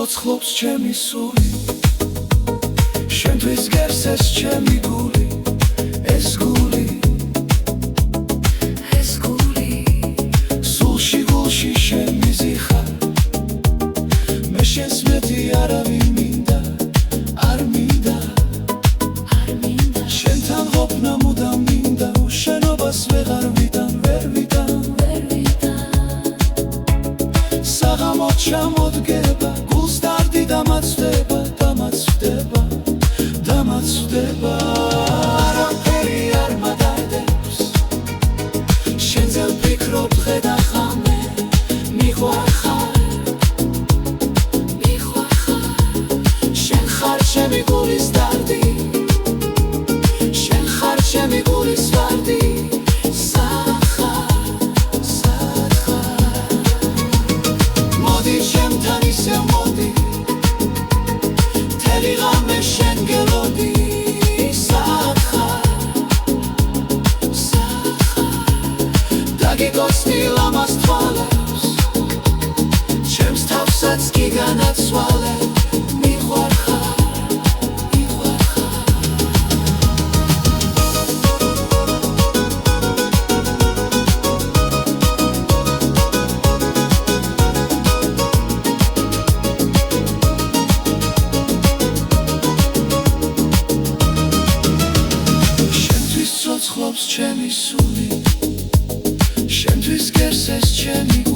ცოცხლობს ჩემი სული, შენთვის გერსეს ჩემი გული, ეს გული, სულში გულში შენ მიზიხარ, მე შენს მეტი არავინ მინდა, არ მინდა, შენთან ყოფნა მუდამ მინდა, უშენობას ვეღარ ვიტან, ვერ ვიტან, საღამოთ ჩამოდგება, გულს დარდი დამაცვდება, არაფერი არ მადარდებს, შენზე ვფიქრობ დღე და ხამე, მიყვარხარ, შენ ხარ ჩემი გულის დარდი, შენ ხარ ჩემი გულის ვარდი, სად ხარ, მოდი ჩემთან ისევ მოდი, მთელი ღამე შენ გელოდი, სად ხარ, დაგიგოცნი ლამაზ თვალებს, ჩემს თავსაც კი განაცვალებ, ცოცხლობს ჩემი სული, შენთვის გერსეს ჩემი